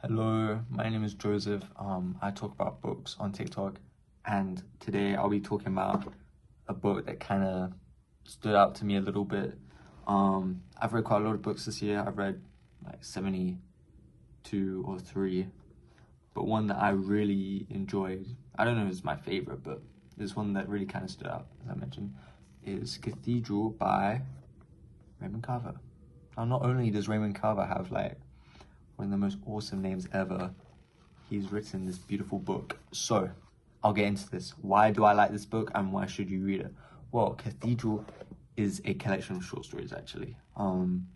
Hello, my name is Joseph. I talk about books on TikTok, and today I'll be talking about a book that kind of stood out to me a little bit. I've read quite a lot of books this year. I've read like 72 or 3, but one that I really enjoyed, I don't know if it's my favorite, but this one that really kind of stood out, as I mentioned, is Cathedral by Raymond Carver. Now, not only does Raymond Carver have like one of the most awesome names ever, he's written this beautiful book. So I'll get into this. Why do I like this book and why should you read it? Well, Cathedral is a collection of short stories actually. And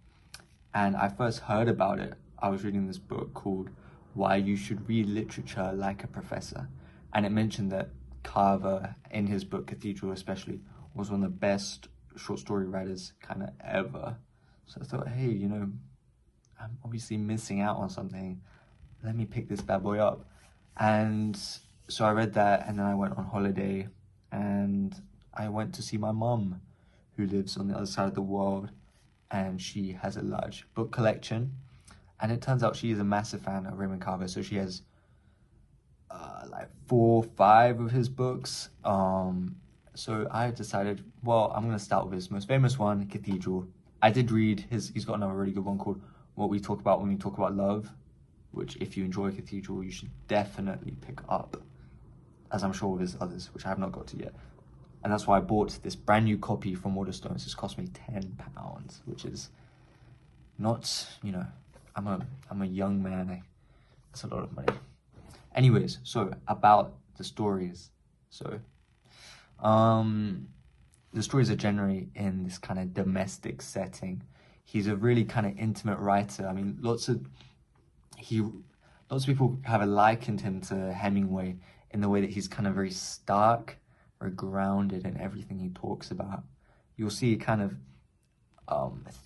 I first heard about it, I was reading this book called Why You Should Read Literature Like a Professor. And it mentioned that Carver, in his book Cathedral especially, was one of the best short story writers kind of ever. So I thought, hey, I'm obviously missing out on something. Let me pick this bad boy up. And so I read that, and then I went on holiday, and I went to see my mum, who lives on the other side of the world, and she has a large book collection. And it turns out she is a massive fan of Raymond Carver, so she has like 4 or 5 of his books. So I decided, well, I'm gonna start with his most famous one, Cathedral. I did read he's got another really good one called What We Talk About When We Talk About Love, which if you enjoy Cathedral, you should definitely pick up, as I'm sure with his others, which I have not got to yet. And that's why I bought this brand new copy from Waterstones. It's cost me £10, which is not, I'm a young man. That's a lot of money. Anyways, so about the stories. So, the stories are generally in this kind of domestic setting. He's a really kind of intimate writer. I mean, lots of people have likened him to Hemingway in the way that he's kind of very stark, very grounded in everything he talks about. You'll see a kind of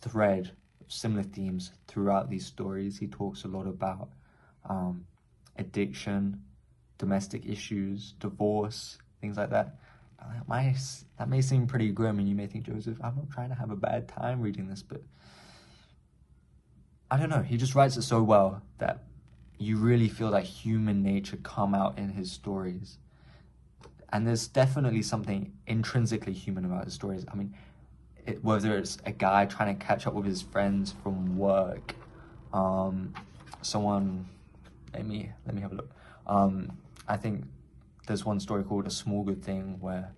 thread of similar themes throughout these stories. He talks a lot about addiction, domestic issues, divorce, things like that. That may seem pretty grim, and you may think, Joseph, I'm not trying to have a bad time reading this, but I don't know. He just writes it so well that you really feel that human nature come out in his stories. And there's definitely something intrinsically human about his stories. I mean, whether it's a guy trying to catch up with his friends from work, someone, let me have a look. I think there's one story called A Small Good Thing where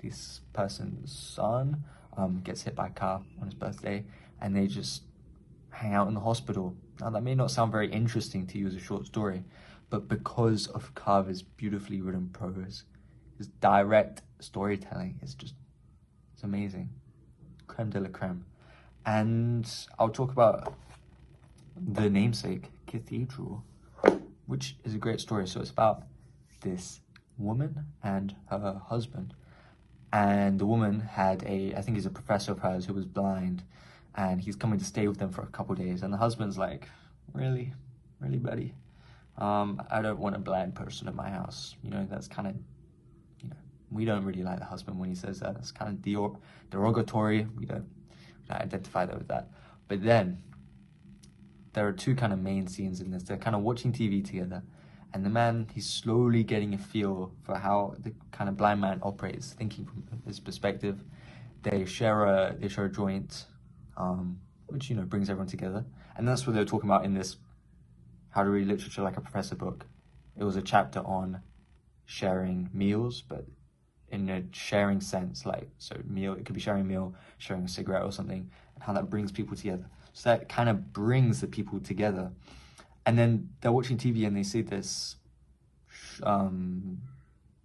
this person's son gets hit by a car on his birthday, and they just hang out in the hospital. Now, that may not sound very interesting to you as a short story, but because of Carver's beautifully written prose, his direct storytelling is just, it's amazing. Creme de la creme. And I'll talk about the namesake, Cathedral, which is a great story. So it's about this woman and her husband. And the woman had I think he's a professor of hers who was blind, and he's coming to stay with them for a couple of days. And the husband's like, really, buddy? I don't want a blind person in my house. That's kind of, we don't really like the husband when he says that. It's kind of derogatory. We don't identify that with that. But then there are 2 kind of main scenes in this. They're kind of watching TV together, and the man, he's slowly getting a feel for how the kind of blind man operates, thinking from his perspective. They share a joint, which, brings everyone together. And that's what they were talking about in this How to Read Literature Like a Professor book. It was a chapter on sharing meals, but in a sharing sense, like, so meal, it could be sharing a meal, sharing a cigarette or something, and how that brings people together. So that kind of brings the people together. And then they're watching TV and they see this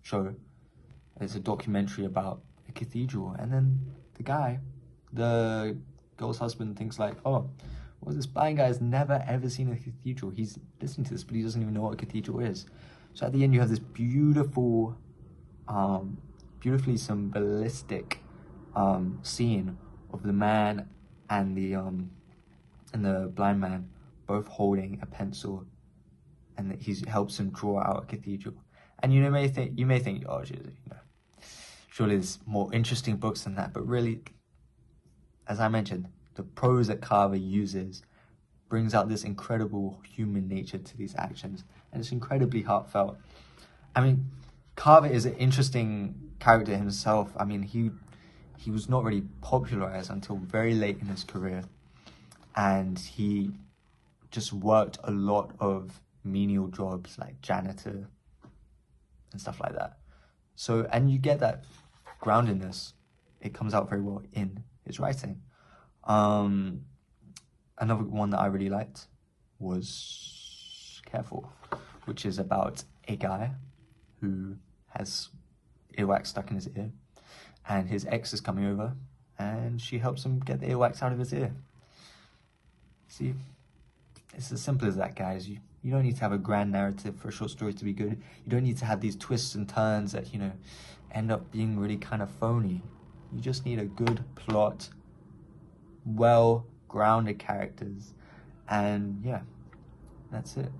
show. It's a documentary about a cathedral. And then the girl's husband, thinks like, oh, well, this blind guy has never ever seen a cathedral. He's listening to this, but he doesn't even know what a cathedral is. So at the end, you have this beautiful, beautifully symbolistic scene of the man and the blind man both holding a pencil, and that he helps him draw out a cathedral. And you may think, oh, surely there's more interesting books than that. But really, as I mentioned, the prose that Carver uses brings out this incredible human nature to these actions, and it's incredibly heartfelt. I mean, Carver is an interesting character himself. I mean, he was not really popularized until very late in his career, and he just worked a lot of menial jobs like janitor and stuff like that. So, and you get that groundedness. It comes out very well in his writing. Another one that I really liked was Careful, which is about a guy who has earwax stuck in his ear, and his ex is coming over, and she helps him get the earwax out of his ear. See, it's as simple as that, guys. You don't need to have a grand narrative for a short story to be good. You don't need to have these twists and turns that, you know, end up being really kind of phony. You just need a good plot, well-grounded characters, and yeah, that's it.